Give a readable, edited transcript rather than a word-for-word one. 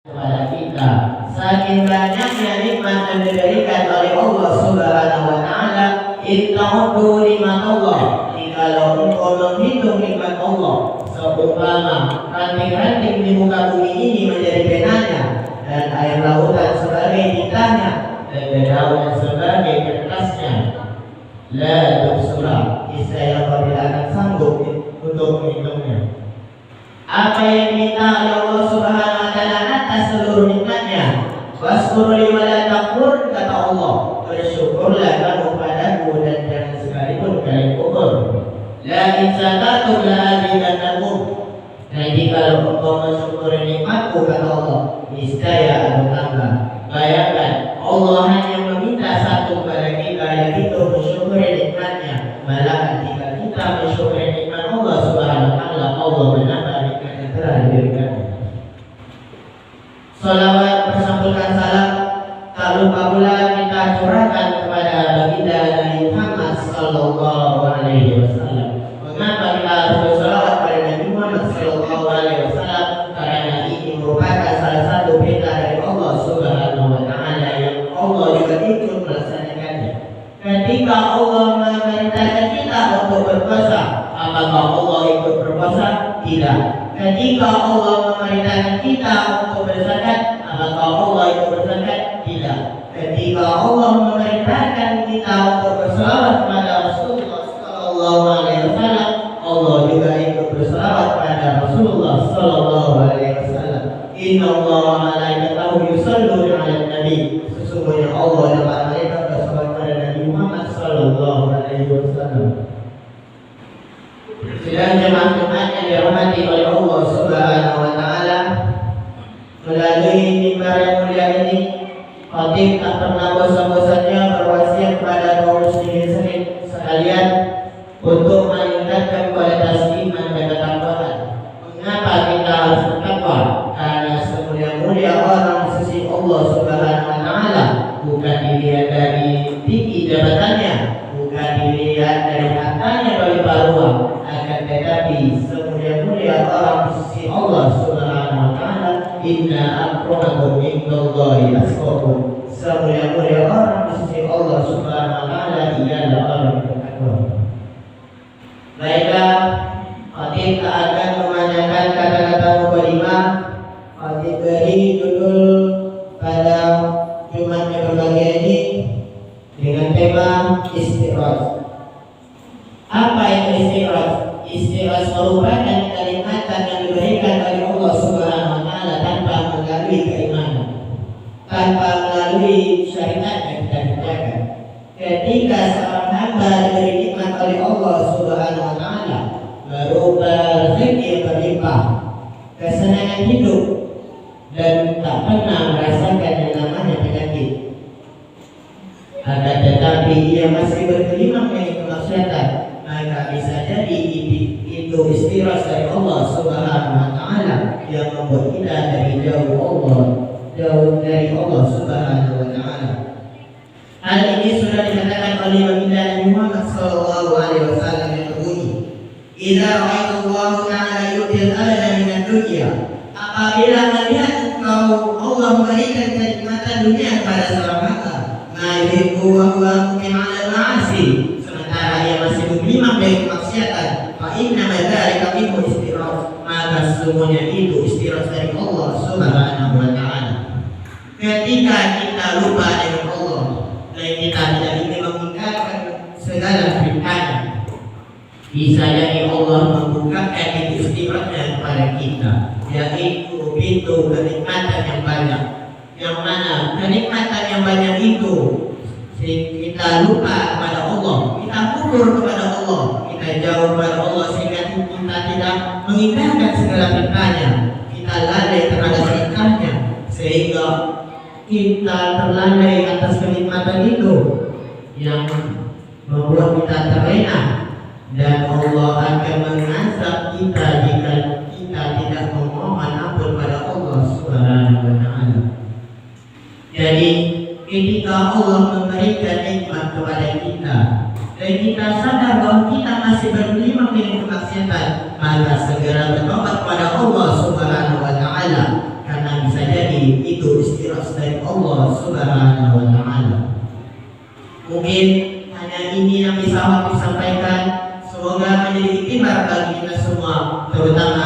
kepada kita. Saking banyaknya nikmat yang diberikan oleh Allah Subhanahu wa taala, itta'uddu nikmatullah. Jikalau engkau menghitung nikmat Allah, seumpama ranting-ranting di muka bumi ini menjadi penanya, dan air lautan sebagai tintanya, dan dedaunan sebagai kertasnya, la tuhsurah, niscaya kau tidak akan sanggup untuk menghitungnya. Apa yang diminta oleh Allah Subhanahu wa taala atas seluruh nikmatnya. Waskurli wa la takfur, kata Allah, bersyukurlah kamu padaku dan jangan sekalipun kalian kufur. La in syakartum la azidannakum. Dan jika engkau mensyukuri nikmatku, kata Allah, niscaya aku tambah. Bayangkan, Allah hanya meminta satu kepada kita, yaitu mensyukuri nikmatnya. Malah jika kita mensyukuri nikmat Allah Subhanahu wa taala, Allah menambah nikmat yang telah diberikannya. Salawat bersambungkan salam tak lupa pula kita curahkan kepada baginda Nabi Muhammad sallallahu alaihi wasallam. Mengapa kita harus bersalawat kepada Nabi Muhammad sallallahu alaihi wasallam? Karena ini merupakan salah satu perintah dari Allah Subhanahu wa taala yang Allah juga ikut melaksanakannya. Ketika Allah memerintahkan kita untuk berpuasa, apakah Allah ikut berpuasa? Tidak. Ketika Allah memerintahkan kita untuk berzakat, apakah Allah ikut berzakat? Tidak. Ketika Allah memerintahkan kita untuk berselawat kepada Rasulullah sallallahu alaihi wasallam, Allah juga ikut berselawat kepada Rasulullah sallallahu alaihi wasallam. Inna Allah wa malaikatahu yusholluna 'alan nabi. Sesungguhnya Allah dan para malaikat berselawat kepada Nabi Muhammad sallallahu alaihi wasallam. Sidang jemaah yang dirahmati oleh Allah Subhanahu wa taala, melalui mimbar yang mulia ini, khatib tak pernah bosan-bosannya berwasiat kepada kaum muslimin sekalian untuk meningkatkan kualitas iman dan ketakwaan. Mengapa kita harus bertakwa? Karena semulia-mulia orang di sisi Allah Subhanahu wa taala bukan dilihat dari tinggi jabatannya, bukan dilihat dari hartanya bagi paruah, akan tetapi semulia-mulia orang di sisi Allah Subhanahu wa taala, inna akramakum indallahi atqakum. Semulia-mulia orang di sisi Allah Subhanahu wa taala ialah orang yang bertakwa. Baiklah, khatib akan memanakan kata-kata mukadimah. Khatib beri judul pada Jumat yang berbahagia ini dengan tema istighfar. Apa itu istighfar? Istighfar merupakan kenikmatan yang diberikan oleh Allah Subhanahu wa taala tanpa melalui keimanan, tanpa melalui syariat yang kita kerjakan. Ketika seorang hamba diberi nikmat oleh Allah Subhanahu wa taala berupa rezeki yang berlimpah, kesenangan hidup, dan tak pernah merasakan yang namanya penyakit, akan tetapi ia masih bergelimang dengan kemaksiatan, maka bisa jadi itu istighfar dari Allah Subhanahu wa taala yang membuat kita dari jauh dari Allah Subhanahu wa taala. Hal ini sudah dikatakan oleh baginda Nabi Muhammad sallallahu alaihi wasallam yang berbunyi, "Idza ra'aita Allah ta'ala yu'til ahla min ad-dunya." Apabila melihat engkau Allah memberikan kenikmatan dunia kepada seorang hamba, ma'ihibbu wa huwa muqim 'ala al-ma'asi, sementara ia masih bergelimang dari kemaksiatan, fa inna dzalika minhu istighfar, maka sesungguhnya itu istighfar dari Allah Subhanahu wa taala. Ketika kita lupa dengan Allah dan kita tidak ingin mengingkarkan segala perintahnya, bisa jadi Allah membukakan itu istighfarnya kepada kita, yaitu pintu kenikmatan yang banyak. Yang mana kenikmatan yang banyak itu kita lupa kepada Allah, kita kufur kepada Allah, kita jauh kepada Allah sehingga kita tidak mengingkarkan segala perintahnya, kita lalai terhadap perintahnya sehingga kita terlalai atas kenikmatan itu yang membuat kita terlena, dan Allah akan mengazab kita jika kita tidak memohon ampun pada Allah Subhanahu wa taala. Jadi ketika Allah memberikan nikmat kepada kita dan kita sadar bahwa kita masih bergelimang dengan kemaksiatan, maka segera bertobat kepada Allah Subhanahu wa taala, karena bisa jadi jadi itu istighfar dari Allah Subhanahu wa taala. Mungkin hanya ini yang bisa aku sampaikan. Semoga menjadi iktibar bagi kita semua, terutama